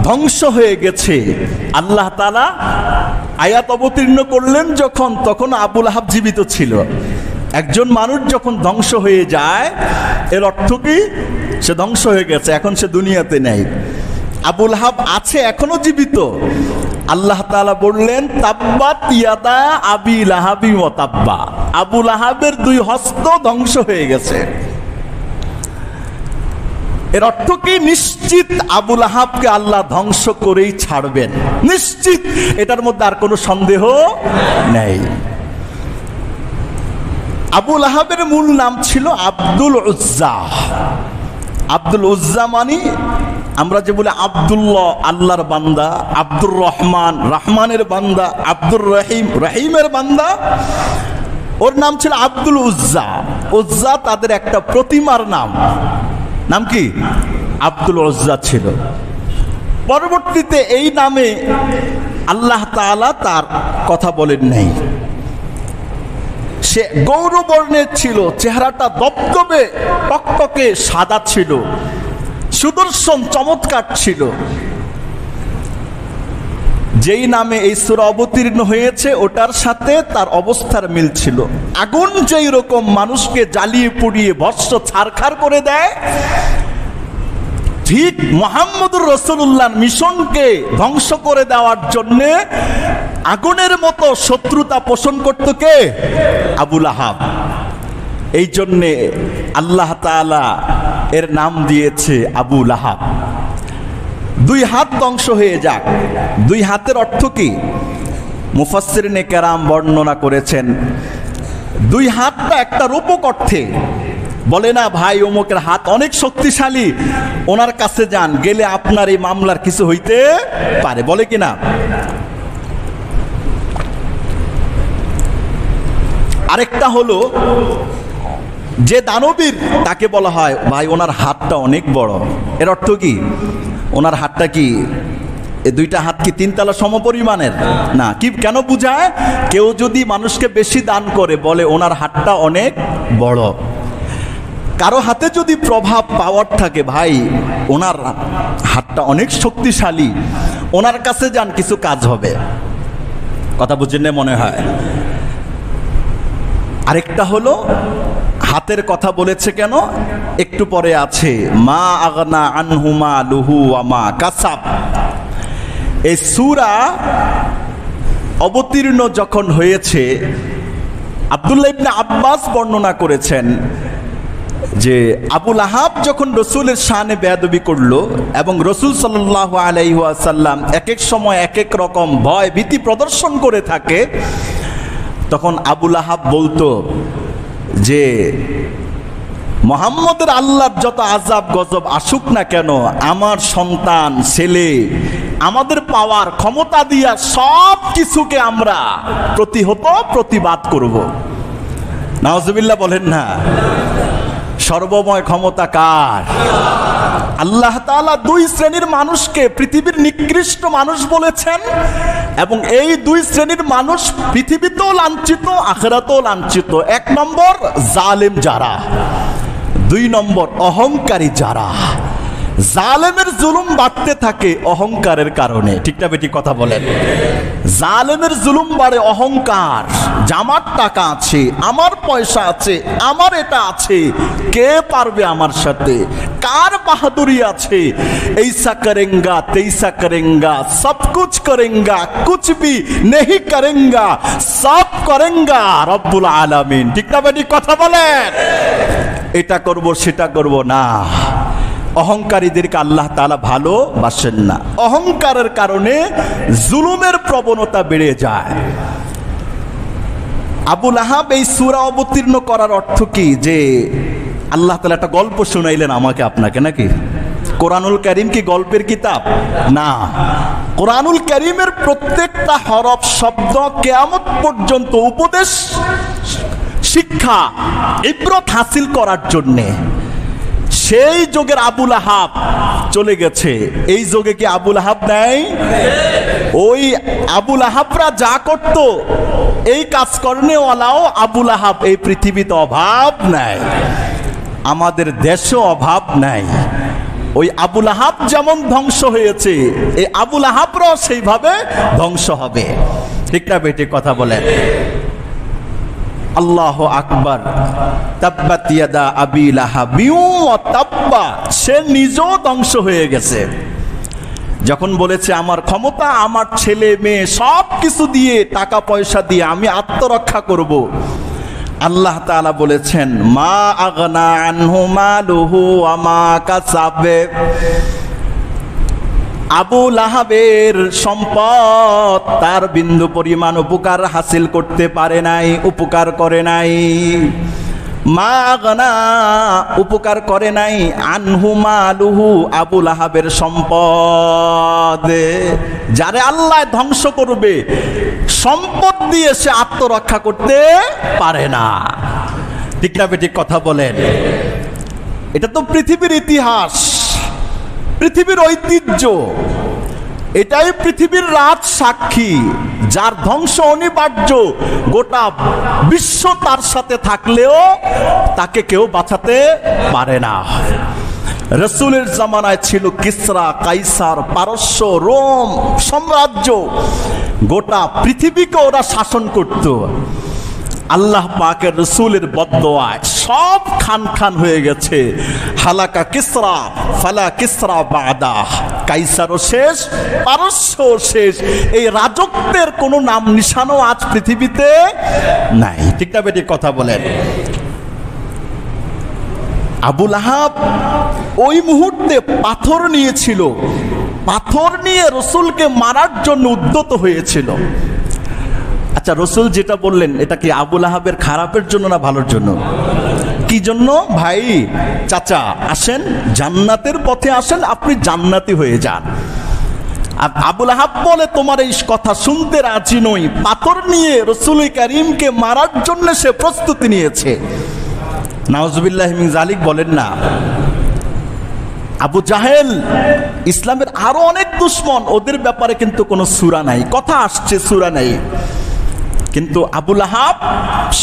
S1: ধ্বংস হয়ে গেছে। আল্লাহ তাআলা আয়াত অবতীর্ণ করলেন যখন, তখন আবুল আহাব জীবিত ছিল। একজন মানুষ যখন ধ্বংস হয়ে যায় এর অর্থ কি? সে ধ্বংস হয়ে গেছে, এখন সে দুনিয়াতে নেই। আবুল আহাব আছে, এখনো জীবিত। আল্লাহ তাআলা বললেন তাব্বাত ইয়াদা আবি লাহাবি ওয়া তাব্বা, আবুল আহাবের 2 হস্ত ধ্বংস হয়ে গেছে। এর অর্থ কি? নিশ্চিত আবুল আহাবকে আল্লাহ ধ্বংস করেই ছাড়বেন, নিশ্চিত। এটার মধ্যে আর কোনো সন্দেহ নেই। আবুল আহাবের মূল নাম ছিল আব্দুল উজ্জা। আব্দুল উজ্জা মানে আমরা যে বলি আব্দুল্লাহ আল্লাহর বান্দা, আব্দুর রহমান রহমানের বান্দা, আব্দুর রহিম রহিমের বান্দা, ওর নাম ছিল আব্দুল উজ্জা। উজ্জা তাদের একটা প্রতিমার নাম। নাম কি? আব্দুল উজ্জা ছিল। পরবর্তীতে এই নামে আল্লাহ তাআলা তার কথা বলেন নাই। সে গৌরবর্ণের ছিল, চেহারাটা দবদবে টকটকে সাদা ছিল, সুদর্শন চমৎকার ছিল। যেই নামে এই সূরা অবতীর্ণ হয়েছে ওটার সাথে তার অবস্থার মিল ছিল। আগুন যেই রকম মানুষকে জ্বালিয়ে পুড়িয়ে ভস্ম ছারখার করে দেয়, ঠিক মুহাম্মদুর রাসূলুল্লাহর মিশনকে ধ্বংস করে দেওয়ার জন্য আগুনের মতো শত্রুতা পোষণ করত কে? আবুল আহাব। এই জন্যে আল্লাহ তাআলা এর নাম দিয়েছে আবুল আহাব। 2 হাত ধ্বংস হয়ে যাক। 2 হাতের অর্থ কি? মুফাসসিরিনে কেরাম বর্ণনা করেছেন 2 হাতটা একটা রূপক অর্থে। বলে না ভাই অমুকের হাত অনেক শক্তিশালী, ওনার কাছে যান, গেলে আপনার এই মামলার কিছু হইতে পারে, বলে কিনা? আরেকটা হলো যে দানবীর তাকে বলা হয় ভাই ওনার হাতটা অনেক বড়। এর অর্থ কি? ওনার হাতটা কি এই 2টা হাত কি 3 তলা সমপরিমাণের না? কি কেন বুঝায়? কেউ যদি মানুষকে বেশি দান করে বলে ওনার হাতটা অনেক বড়। কারো হাতে যদি প্রভাব পাওয়ার থাকে, ভাই ওনার হাতটা অনেক শক্তিশালী, ওনার কাছে যান, কিছু কাজ হবে। কথা বুঝেন না মনে হয়? আরেকটা হলো হাতের কথা বলেছে কেন? একটু পরে আছে মা আগনা আনহু মালুহু ওয়া মা কাসাব। এই সূরা অবতীর্ণ যখন হয়েছে, আব্দুল্লাহ ইবনে আব্বাস বর্ণনা করেছেন যে আবুল আহাব যখন রসুলের শানে বেয়াদবি করলো এবং রসুল সাল্লাল্লাহু আলাইহি ওয়াসাল্লাম এক এক সময় এক এক রকম ভয় ভীতি প্রদর্শন করে থাকে, তখন আবুল আহাব বলতো যে মুহাম্মদের আল্লাহর যত আযাব গজব আসুক না কেন, আমার সন্তান ছেলে আমাদের পাওয়ার ক্ষমতা দিয়া সব কিছুকে আমরা প্রতিহত প্রতিবাদ করব। নাউজুবিল্লাহ বলেন না? সর্বময় ক্ষমতা কার? আল্লাহ তাআলা 2 শ্রেণীর মানুষকে পৃথিবীর নিকৃষ্ট মানুষ বলেছেন, এবং এই 2 শ্রেণীর মানুষ পৃথিবীতেও লাঞ্ছিত, আখিরাতেও লাঞ্ছিত। 1 নম্বর জালেম যারা, 2 নম্বর অহংকারী যারা। জালেমের জুলুম বাড়তে থাকে অহংকারের কারণে। ঠিক না বেটি কথা বলেন? জালেমের জুলুম বাড়ে অহংকার, আমার টাকা আছে, আমার পয়সা আছে, আমার এটা আছে, কে পারবে আমার সাথে, কার বাহাদুরি আছে, ऐसा करेंगा तैसा करेंगा सब कुछ करेंगा कुछ भी नहीं करेंगा सब करेंगा রব্বুল আলামিন। ঠিক না বেটি কথা বলেন? এটা করব সেটা করব না। অহংকারীদেরকে আল্লাহ তাআলা ভালোবাসেন না। অহংকারের কারণে জুলুমের প্রবণতা বেড়ে যায়। আবু লাহাব এই সূরা অবতীর্ণ করার অর্থ কি? যে আল্লাহ তাআলা একটা গল্প শুনাইলেন আমাকে আপনাকে, নাকি? কোরআনুল কারীম কি গল্পের কিতাব? না, কোরআনুল কারীমের প্রত্যেকটা হরফ শব্দ কিয়ামত পর্যন্ত উপদেশ, শিক্ষা, ইবরত হাসিল করার জন্যে। সেই যুগের আবু লাহাব চলে গেছে, এই যুগে কি আবু লাহাব নাই? ওই আবু লাহাবরা যা করত এই কাজ করনেওয়ালাও আবু লাহাব এই পৃথিবীতে অভাব নাই, আমাদের দেশে অভাব নাই। ওই আবু লাহাব যেমন ধ্বংস হয়েছে, এই আবু লাহাবরাও সেইভাবে ধ্বংস হবে। ঠিক না বেটি কথা বলেন? আল্লাহু আকবার। তাব্বাত ইয়াদা আবি লাহাবি ওয়া তাব্বা, সে নিজেও ধ্বংস হয়ে গেছে। যখন বলেছে আমার ক্ষমতা, আমার ছেলে মেয়ে সব কিছু দিয়ে, টাকা পয়সা দিয়ে আমি আত্মরক্ষা করব, আল্লাহ তাআলা বলেছেন মা আগনা আনহু মালুহু ওয়া মা কাসাবে। আবু লাহাবের সম্পদ তার বিন্দু পরিমাণ উপকার হাসিল করতে পারে নাই, উপকার করে নাই। মা আগনা, উপকার করে নাই, আনহু মালুহু, আবু লাহাবের সম্পদ। যারে আল্লাহ ধ্বংস করবে সম্পদ দিয়ে সে আত্মরক্ষা করতে পারে না। ঠিক না বেঠিক কথা বলেন? এটা তো পৃথিবীর ইতিহাস, পৃথিবীর ঐতিহ্য, এটাই পৃথিবীর রাজ সাক্ষী। যার ধ্বংস অনিবার্য, গোটা বিশ্ব তার সাথে থাকলেও তাকে কেউ বাঁচাতে পারে না। রাসূলের জামানায় ছিল কিসরা, কাইসার, পারস্য, রোম সাম্রাজ্য, গোটা পৃথিবীকে ওরা শাসন করত। আল্লাহ পাকের রাসূলের বদদোয়ায় সব খান খান হয়ে গেছে। হালাকা কিসরা ফালা কিসরা বাদা, কাইসারও শেষ, পারস্যও শেষ। এই রাজত্বের কোনো নাম নিশানও আজ পৃথিবীতে নাই। ঠিক না বেটি কথা বলেন? আবু লাহাব ওই মুহূর্তে পাথর নিয়েছিল, পাথর নিয়ে রাসূলকে মারার জন্য উদ্যত হয়েছিল। আচ্ছা, রাসূল যেটা বললেন এটা কি আবু লাহাবের খারাপের জন্য না ভালোর জন্য? কি জন্য? ভাই, চাচা আসেন, জান্নাতের পথে আসেন, আপনি জান্নাতি হয়ে যান। আর আবু লাহাব বলে তোমার এই কথা শুনতে রাজি নই। পাথর নিয়ে রাসূল কারীমকে মারার জন্য সে প্রস্তুতি নিয়েছে। নাউজুবিল্লাহি মিন যালিক বলেন না। আবু জাহেল, ইসলামের আরো অনেক দুশমন, ওদের ব্যাপারে কিন্তু কোনো সূরা নাই, কথা আসছে সূরা নাই। কিন্তু আবু লাহাব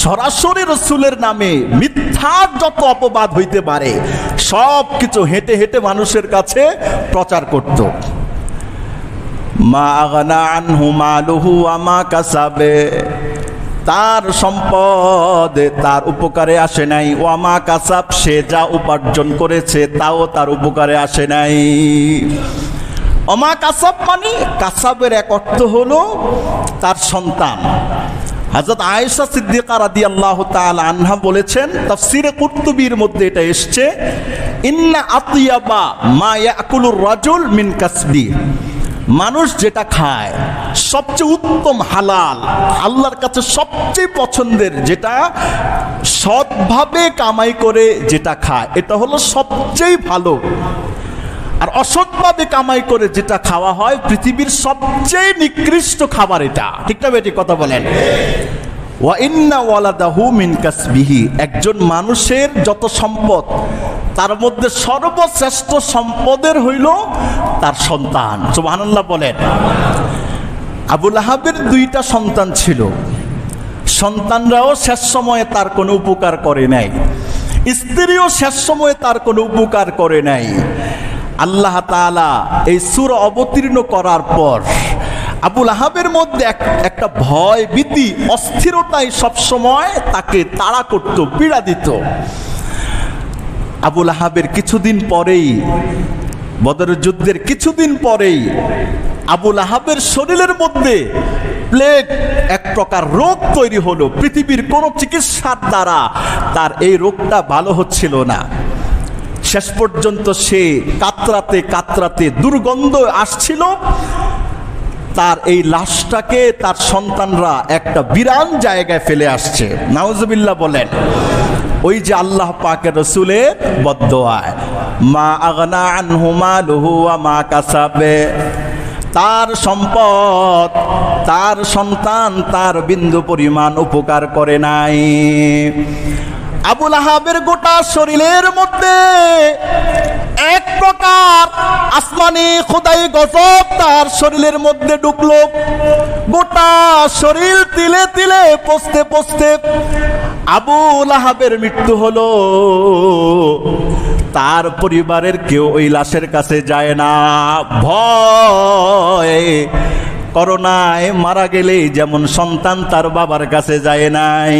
S1: সরাসরি রাসূলের নামে মিথ্যা যত অপবাদ হইতে পারে সব কিছু হেঁটে হেঁটে মানুষের কাছে প্রচার করত। মা আগনা আনহু মালুহু ওয়া মা কাসাবে, তার সম্পদ তার উপকারে আসে নাই। ওয়া মা কাসাব, সে যা উপার্জন করেছে তাও তার উপকারে আসে নাই। ওমা কাসাব মানে, কাসাবের এক অর্থ হলো তার সন্তান। হযরত আয়েশা সিদ্দিকা রাদিয়াল্লাহু তাআলা আনহা বলেছেন, তাফসীরে কুরতুবীর মধ্যে এটা এসেছে, ইন্না আতিয়াবা মা ইয়াকুলুর রাজুল মিন কাসবি, মানুষ যেটা খায় সবচেয়ে উত্তম হালাল, আল্লাহর কাছে সবচেয়ে পছন্দের, যেটা সৎভাবে কামাই করে যেটা খায় এটা হলো সবচেয়ে ভালো। আর অসৎভাবে কামাই করে যেটা খাওয়া হয় পৃথিবীর সবচেয়ে নিকৃষ্ট খাবার এটা। ঠিক না বেটি কথা বলেন? ওয়া ইন্না ওয়ালাদাহু মিন কাসবিহি, একজন মানুষের যত সম্পদ তার মধ্যে সর্বশ্রেষ্ঠ সম্পদের হইল তার সন্তান। সুবহানাল্লাহ বলেন। আবু লাহাবের দুইটা সন্তান ছিল, সন্তানরাও শেষ সময়ে তার কোনো উপকার করে নাই, স্ত্রীও শেষ সময়ে তার কোনো উপকার করে নাই। আল্লাহ তাআলা এই সূরা অবতীর্ণ করার পর আবুল আহাবের মধ্যে একটা ভয় ভীতি অস্থিরতাই সবসময় তাকে তাড়া করত, পীড়া দিত। আবুল আহাবের কিছুদিন পরেই, বদরের যুদ্ধের কিছুদিন পরেই আবুল আহাবের শরীরের মধ্যে প্লেগ, এক প্রকার রোগ তৈরি হলো। পৃথিবীর কোন চিকিৎসার দ্বারা তার এই রোগটা ভালো হচ্ছিল না। শেষ পর্যন্ত সে কাতরাতে কাতরাতে দুর্গন্ধ আসছিল। তার এই লাশটাকে তার সন্তানরা একটা বিরান জায়গায় ফেলে আসছে। নাউজুবিল্লাহ বলেন। ওই যে আল্লাহ পাকের রাসূলের বদদোয়ায়, মা আগনা আনহু মালুহু ওয়া মা কাসাবে, তার সম্পদ, তার সন্তান তার বিন্দু পরিমাণ উপকার করে নাই। আবুল আহাবের গোটা শরীরের মধ্যে এক প্রকার আসমানি খোদাই গজব তার শরীরের মধ্যে ঢুকলো। গোটা শরীর তিলে তিলে পচতে পচতে আবুল আহাবের মৃত্যু হলো। তার পরিবারের কেউ ওই লাশের কাছে যায় না, ভয়। করোনায় মারা গেলেই যেমন সন্তান তার বাবার কাছে যায় নাই,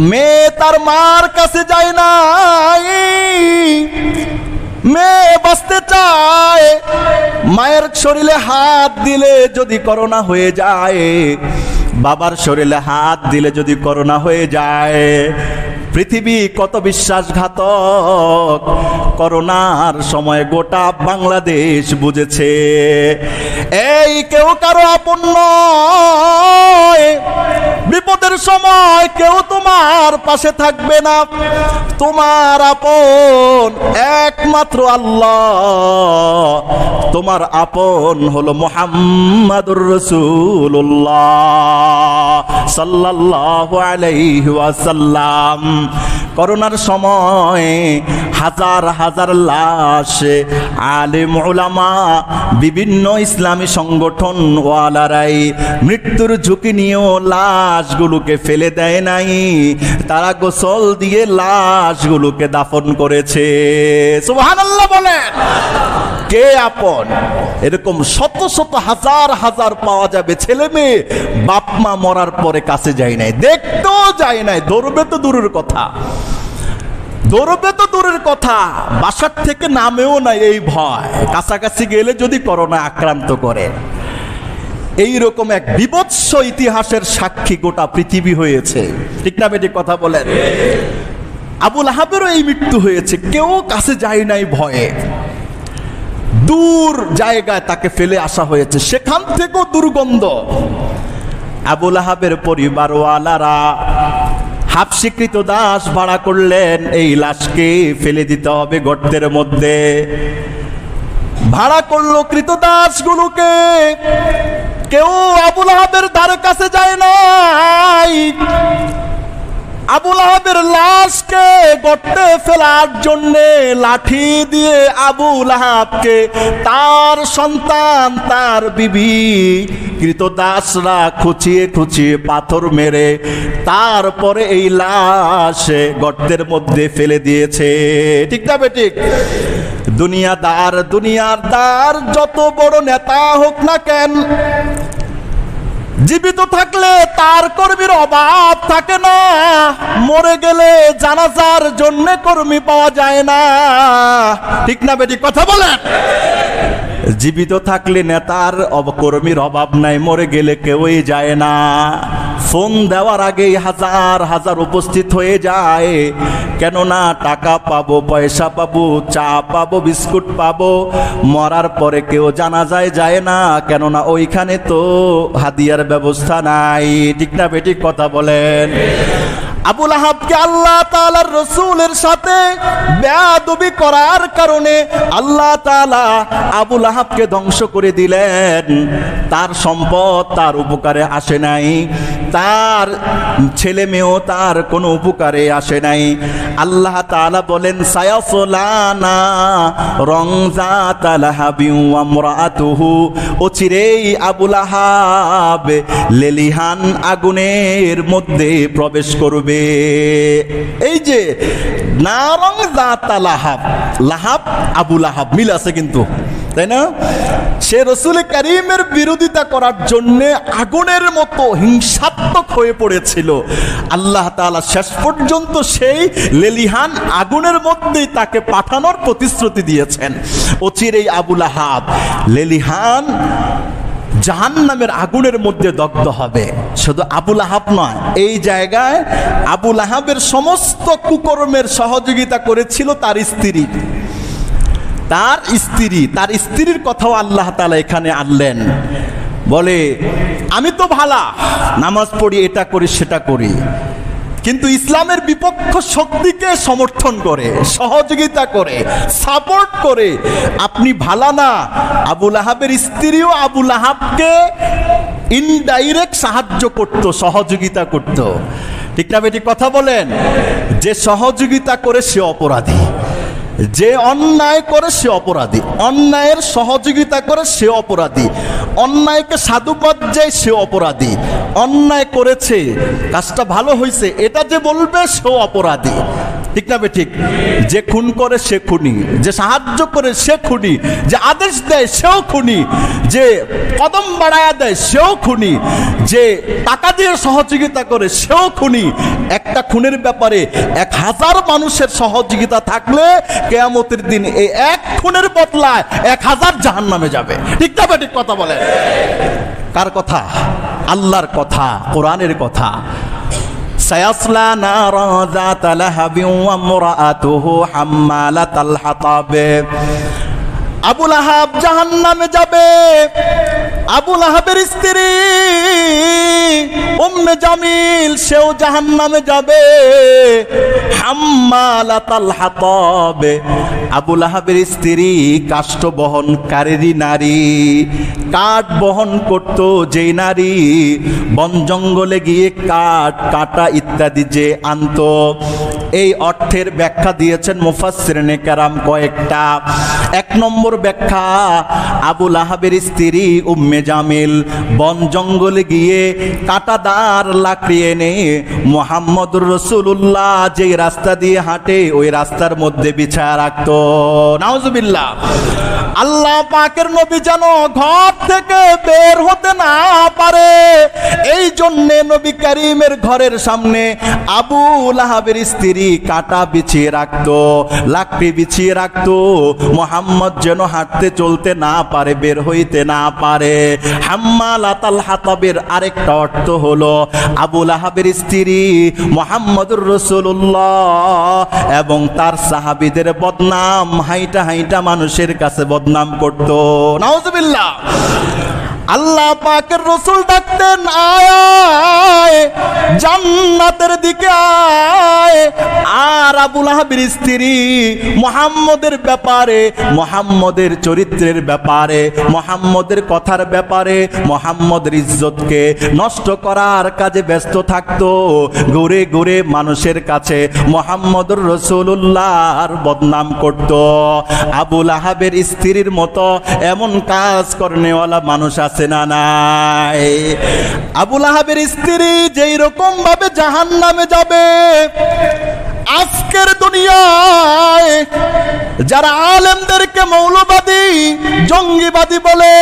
S1: মেয়ে তার মার কাছে যায় নাই। মেয়ে বাঁচতে চায়, মায়ের শরীরে হাত দিলে যদি করোনা হয়ে যায়, বাবার শরীরে হাত দিলে যদি করোনা হয়ে যায়। পৃথিবী কত বিশ্বাসঘাতক, করোনার সময় গোটা বাংলাদেশ বুঝেছে। এই কেউ কারো আপন নয়, বিপদের সময় কেউ তোমার পাশে থাকবে না। তোমার আপন একমাত্র আল্লাহ, তোমার আপন হলো মুহাম্মাদুর রাসূলুল্লাহ সাল্লাল্লাহু আলাইহি ওয়াসাল্লাম। করোনার সময় হাজার হাজার লাশ আলেম উলামা, বিভিন্ন ইসলামী সংগঠন ওয়ালারাই মৃত্যুর ঝুঁকি নিয়েও লাশগুলোকে ফেলে দেয় নাই, তারা গোসল দিয়ে লাশগুলোকে দাফন করেছে। সুবহানাল্লাহ বলেন। কে আপন? এরকম শত শত হাজার হাজার পাওয়া যাবে। ছেলে মেয়ে বাপ মা মরার পরে কাছে যায় নাই, দেখতেও যায় নাই, দৌড়বে তো দূরের কথা, দৌড়বে তো দূরের কথা, বাসার থেকে নামেও নাই এই ভয়, কাছাকাছি গেলে যদি করোনা আক্রান্ত করে। এইরকম এক বিভৎস ইতিহাসের সাক্ষী গোটা পৃথিবী হয়েছে। ঠিক না বেটি কথা বলেন? আবুল আহাবেরও এই মৃত্যু হয়েছে, কেউ কাছে যায় নাই ভয়ে। দূর জায়গায় তাকে ফেলে আসা হয়েছে, সেখান থেকেও দুর্গন্ধ। আবুল আহাবের পরিবারওয়ালারা হাফসিকৃত দাস ভাড়া করলেন, এই লাশকে ফেলে দিতে হবে গর্তের মধ্যে। ভাড়া করলো কৃতদাসগুলোকে, কেউ আবুল আহাবের ধারে কাছে যায় নাই। আবুল আহাবের লাশকে গর্তে ফেলার জন্য লাঠি দিয়ে আবুল আহাবকে, তার সন্তান, তার বিবি, কৃতদাসরা খুঁচিয়ে খুঁচিয়ে পাথর মেরে তারপরে এই লাশ গর্তের মধ্যে ফেলে দিয়েছে। ঠিক না বেঠিক? দুনিয়াদার যত বড় নেতা হোক না কেন, জীবিত থাকলে তার কর্মীর অভাব থাকে না, মরে গেলে জানাজার জন্য কর্মী পাওয়া যায় না। ঠিক না বেটি কথা বলেন? জীবিত থাকলে নেতার কর্মীর অভাব নাই, মরে গেলে কেউই যায় না। ফোন দেওয়ার আগেই হাজার হাজার উপস্থিত হয়ে যায়, কেননা টাকা পাবো, পয়সা পাবো, চা পাবো, বিস্কুট পাবো। মরার পরে কেউ জানাজায় যায় না, কেননা ওইখানে তো হাদিয়ার ব্যবস্থা নাই। ঠিক না বেটি কথা বলেন? আবুল আহাবকে আল্লাহ তাআলার রাসূলের সাথে বেয়াদবি করার কারণে আল্লাহ তাআলা আবুল আহাবকে ধ্বংস করে দিলেন। তার সম্পদ তার উপকারে আসে নাই, তার ছেলে মেয়েও তার কোনো উপকারে আসে নাই। আল্লাহ তাআলা বলেন সায়াসলানা রং যাতা লাহাবিন ওয়া ইমরাআতুহু, অচিরেই আবু লাহাব লেলিহান আগুনের মধ্যে প্রবেশ করবে। এই যে নারং যাতা লাহাব, লাহাব আবু লাহাব মিল আছে কিন্তু, তাই না? সে রাসূল কারীমের বিরোধিতা করার জন্য আগুনের মতো হিংসাত্মক হয়ে পড়েছিল। আল্লাহ তাআলা শেষ পর্যন্ত সেই লেলিহান আগুনের মধ্যেই তাকে পাঠানোর প্রতিশ্রুতি দিয়েছেন। অচিরেই আবু লাহাব লেলিহান জাহান্নামের আগুনের মধ্যে দগ্ধ হবে। শুধু আবু লাহাব নয়, এই জায়গায় আবু লাহাবের সমস্ত কুকর্মের সহযোগিতা করেছিল তার স্ত্রী। তার স্ত্রীর কথাও আল্লাহ তাআলা এখানে আনলেন। বলে আমি তো ভালা, নামাজ পড়ি, এটা করি সেটা করি, কিন্তু ইসলামের বিপক্ষ শক্তিকে সমর্থন করে, সহযোগিতা করে, সাপোর্ট করে। আপনি ভালা না। আবু লাহাবের স্ত্রীও আবু লাহাবকে ইনডাইরেক্ট সাহায্য করত, সহযোগিতা করত। ঠিক না বেটি? কথা বলেন। যে সহযোগিতা করে সে অপরাধী, যে অন্যায় করে সে অপরাধী, অন্যায়ের সহযোগিতা করে সে অপরাধী, অন্যায়কে সাধুবাদ যায় সে অপরাধী, অন্যায় করেছে কাজটা ভালো হয়েছে এটা যে বলবে সেও অপরাধী। ঠিক না ঠিক? যে খুন করে সে খুনি, যে সাহায্য করে সে খুনি, যে আদেশ দেয় সেও খুনি, যে কদম বাড়ায়া দেয় সেও খুনি, যে টাকা দিয়ে সহযোগিতা করে সেও খুনি। একটা খুনের ব্যাপারে 1000 মানুষের সহযোগিতা থাকলে কিয়ামতের দিন এই এক খুনের বদলায় 1000 জাহান্নামে যাবে। ঠিক না ঠিক? কথা বলে। কার কথা? আল্লাহর কথা, কোরআনের কথা। সায়াসলা নারা যাতা লাহাবিন ওয়া ইমরাআতুহু হাম্মালাতাল হাতাব। আবু লাহাব জাহান্নামে যাবে। আবু লাহাবের স্ত্রী উম্মে জামিল সেও জাহান্নামে যাবে। হাম্মালাতাল হাতাব। আবু লাহাবের স্ত্রী কাষ্ঠ বহনকারী নারী, কাঠ বহন করত যেই নারী, বন জঙ্গলে গিয়ে কাঠ কাটা ইত্যাদি যে আনত। এই অর্থের ব্যাখ্যা দিয়েছেন মুফাসসিরিনে কেরাম কয়েকটা। 1 নম্বর ব্যাখ্যা, আবু লাহাবের স্ত্রী উম্মে জামিল বন জঙ্গলে গিয়ে কাঁটাদার লাকড়ি এনে মুহাম্মদুর রাসূলুল্লাহ যে রাস্তা দিয়ে হাঁটে ওই রাস্তার মধ্যে বিছায়া রাখতো। নাউজুবিল্লাহ। আল্লাহ পাকের নবী যেন ঘর থেকে বের হতে না পারে, এই জন্য নবী কারীমের ঘরের সামনে আবু লাহাবের স্ত্রী কাঁটা বিছিয়ে রাখতো, লাকড়ি বিছিয়ে রাখতো, মুহাম্মদ যেন হাঁটতে চলতে না পারে, বের হইতে না পারে। হাম্মালাতাল হাতাবের আরেকটা অর্থ হলো আবু লাহাবের স্ত্রী মুহাম্মদুর রাসূলুল্লাহ এবং তার সাহাবীদের বদনাম হাইটা হাইটা মানুষের কাছে বদনাম করত। নাউজুবিল্লাহ। আল্লাহ পাকের রাসূল ডাকতেন, আয় জান্নাতের দিকে আয়। আর আবু লাহাবের স্ত্রী মুহাম্মদের ব্যাপারে, মুহাম্মদের চরিত্রের ব্যাপারে, মুহাম্মদের কথার ব্যাপারে, মুহাম্মদের ইজ্জতকে নষ্ট করার কাজে ব্যস্ত থাকতো। ঘুরে ঘুরে মানুষের কাছে মুহাম্মদুর রাসূলুল্লাহর বদনাম করত। আবু লাহাবের স্ত্রীর মতো এমন কাজ করনেওয়ালা মানুষ আছে না নাই? আবু লাহাবের স্ত্রী যেই রকম ভাবে জাহান্নামে যাবে, আজকের দুনিয়ায় যারা আলেমদেরকে মৌলবাদী জঙ্গিবাদী বলে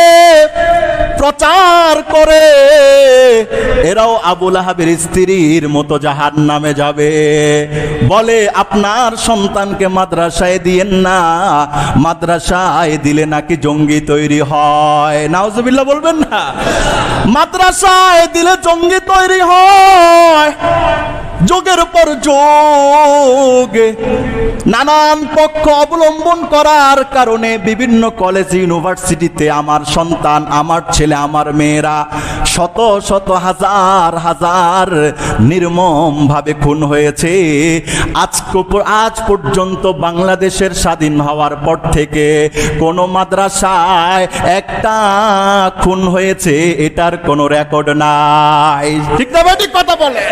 S1: প্রচার করে, এরাও আবু লাহাবের স্ত্রীর মতো জাহান্নামে যাবে। বলে আপনার সন্তানকে মাদ্রাসায় দিয়েন না, মাদ্রাসায় দিলে নাকি জঙ্গি তৈরি হয়। নাউজুবিল্লাহ বলবেন না? মাদ্রাসায় দিলে জঙ্গি তৈরি হয়। যোগের পর যোগ নানান পক্ষ অবলম্বন করার কারণে বিভিন্ন কলেজ ইউনিভার্সিটিতে আমার সন্তান, আমার ছেলে, আমার মেয়েরা শত শত হাজার হাজার নির্মম ভাবে খুন হয়েছে। আজ পর্যন্ত বাংলাদেশের স্বাধীন হওয়ার পর থেকে কোন মাদ্রাসায় একটা খুন হয়েছে এটার কোনো রেকর্ড নাই। ঠিক না ভাই? ঠিক কথা বলে।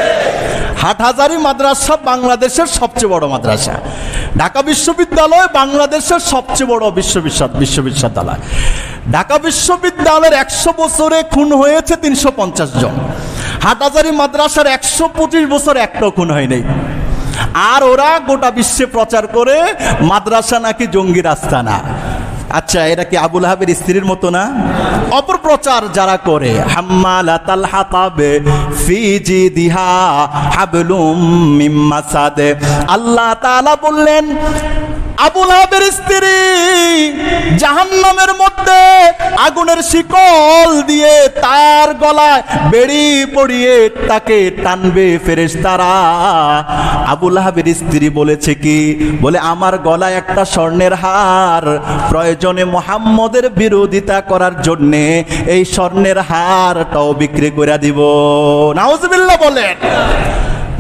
S1: হাটহাজারী মাদ্রাসা বাংলাদেশের সবচেয়ে বড় মাদ্রাসা। ঢাকা বিশ্ববিদ্যালয় বাংলাদেশের সবচেয়ে বড় বিশ্ববিদ্যালয়। ঢাকা বিশ্ববিদ্যালয়ের 100 বছরে খুন হয়েছে 350 জন। হাটহাজারী মাদ্রাসার 125 বছর একটাও খুন হয়নি। আর ওরা গোটা বিশ্বে প্রচার করে মাদ্রাসা নাকি জঙ্গির আস্তানা। আচ্ছা, এটা কি আবুল আহাবের স্ত্রীর মতো না? অপপ্রচার যারা করে, হাম্মালাতাল হাতাবে ফি জিদিহা হাবলুম মিন মাসাদ। আল্লাহ তাআলা বললেন আবুল আহাবের স্ত্রী জাহান্নামের মধ্যে আগুনের শিকল দিয়ে তার গলায় বেড়ি পরিয়ে তাকে টানবে ফেরেশতারা। আবুল আহাবের স্ত্রী বলেছে কি? বলে আমার গলায় একটা স্বর্ণের হার, প্রয়োজনে মুহাম্মদের বিরোধিতা করার জন্য এই স্বর্ণের হারটাও বিক্রি করে দিব। নাউজুবিল্লাহ বলেন।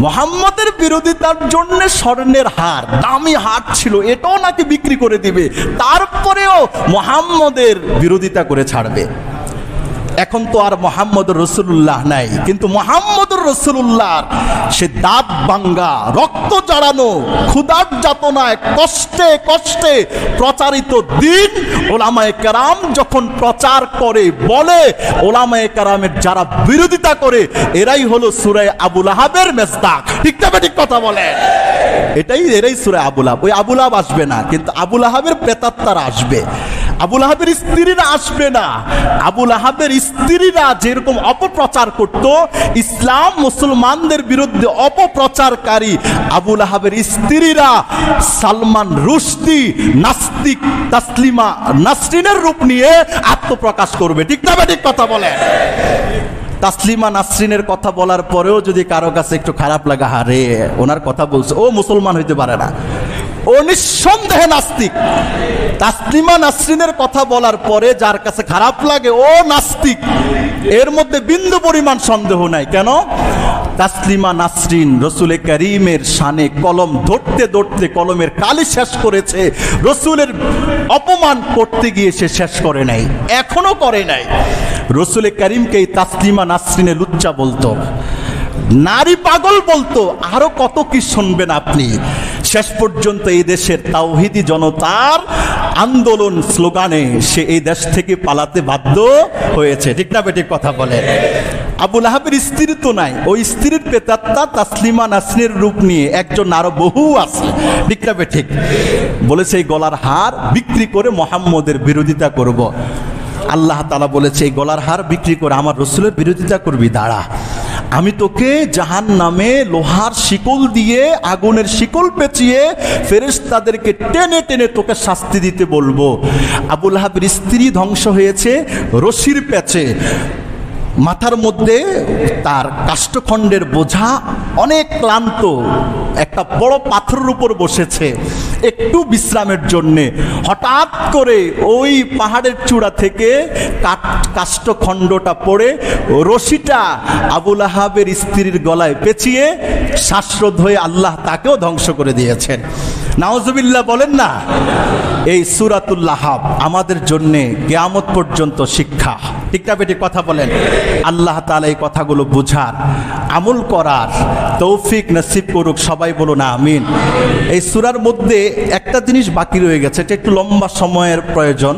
S1: মুহাম্মদের বিরোধিতার জন্য স্বর্ণের হার, দামি হার ছিল, এটাও নাকি বিক্রি করে দিবে, তারপরেও মুহাম্মদের বিরোধিতা করে ছাড়বে। এখন তো আর মুহাম্মদুর রাসূলুল্লাহ নাই, কিন্তু মুহাম্মদুর রাসূলুল্লাহর সে দাঁত ভাঙ্গা, রক্ত জড়ানো, ক্ষুধার যাতনায় কষ্টে কষ্টে প্রচারিত দিন ওলামায়ে কেরাম যখন প্রচার করে, বলে ওলামায়ে কেরামের যারা বিরোধিতা করে এরাই হলো সূরা আবুল আহাবের মেজদাক। ঠিক না? ঠিক কথা বলে। এরাই সূরা আবুল আহাব। ওই আবুল আহাব আসবে না, কিন্তু আবুল আহাবের প্রেতাত্মারা আসবে। আবুল আহাবের স্ত্রীরা আসবে না। আবুল আহাবের স্ত্রীরা যেরকম অপপ্রচার করত, ইসলাম মুসলমানদের বিরুদ্ধে অপপ্রচারকারী আবুল আহাবের স্ত্রীরা সালমান রুশদি, নাস্তিক তাসলিমা নাসরিনের রূপ নিয়ে আত্মপ্রকাশ করবে। ঠিক না? ঠিক কথা বলে। তাসলিমা নাসরিনের কথা বলার পরেও যদি কারো কাছে একটু খারাপ লাগা, হারে ওনার কথা বলছে, ও মুসলমান হইতে পারে না, ও নিঃসন্দেহে নাস্তিক। তাসলিমা নাসরিনের কথা বলার পরে যার কাছে খারাপ লাগে ও নাস্তিক, এর মধ্যে বিন্দু পরিমাণ সন্দেহ নাই। কেন? তাসলিমা নাসরিন রসুল করিমের শানে কলম ধরতে ধরতে কলমের কালি শেষ করেছে। রসুলের অপমান করতে গিয়ে সে শেষ করে নাই, এখনো করে নাই। রসুল করিমকে তাসলিমা নাসরিনে লুচ্চা বলতো, নারী পাগল বলতো, আরো কত কি শুনবেন আপনি। শেষ পর্যন্ত এই দেশের তাওহীদি জনতার আন্দোলন স্লোগানে সে এই দেশ থেকে পালাতে বাধ্য হয়েছে। ঠিক না? বেঠিক কথা বলে। আবুল আহাবের স্ত্রী তো নাই, ওই স্ত্রীর প্রেতাত্মা তাসলিমা নাসরিনের রূপ নিয়ে একজন আরো বহু আছে। ঠিক না? বেঠিক বলেছে এই গলার হার বিক্রি করে মুহাম্মদের বিরোধিতা করব। আল্লাহ তাআলা বলেছে এই গলার হার বিক্রি করে আমার রাসূলের বিরোধিতা করবি, দাঁড়া, আমি তোকে জাহান্নামে লোহার শিকল দিয়ে, আগুনের শিকল পেঁচিয়ে ফেরেশতাদেরকে টেনে টেনে তোকে শাস্তি দিতে বলবো। আবুল আহাবের স্ত্রী ধ্বংস হয়েছে রশির প্যাচে, মাথার মধ্যে তার কাষ্ঠখণ্ডের বোঝা, অনেক ক্লান্ত, একটা বড় পাথরের উপর বসেছে একটু বিশ্রামের জন্যে। হঠাৎ করে ওই পাহাড়ের চূড়া থেকে কাষ্ঠখণ্ডটা পড়ে রশিটা আবুল আহাবের স্ত্রীর গলায় পেঁচিয়ে শ্বাসরোধ হয়ে আল্লাহ তাকেও ধ্বংস করে দিয়েছেন। নাউজুবিল্লাহ বলেন না। এই সূরাতুল আহাব আমাদের জন্য কিয়ামত পর্যন্ত শিক্ষা। ঠিক না? বেটি কথা বলেন। আল্লাহ তাআলা এই কথাগুলো বুঝার, আমল করার তৌফিক নসিব করুক। সবাই বলো না আমিন। এই সূরার মধ্যে একটা জিনিস বাকি রয়ে গেছে, এটা একটু লম্বা সময়ের প্রয়োজন।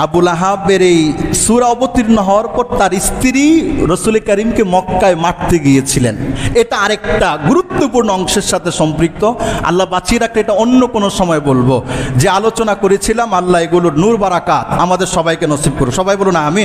S1: আবুল আহাবের এই সূরা অবতীর্ণ হওয়ার পর তার স্ত্রী রাসূল করিমকে মক্কায় মারতে গিয়েছিলেন। এটা আরেকটা গুরুত্বপূর্ণ অংশের সাথে সম্পৃক্ত। আল্লাহ বাঁচিয়ে রাখলে এটা অন্য কোনো সময় বলবো। যে আলোচনা করেছিলাম, আল্লাহ এগুলোর নূর বারাকাত আমাদের সবাইকে নসিব করুক। সবাই বলুন আমিন।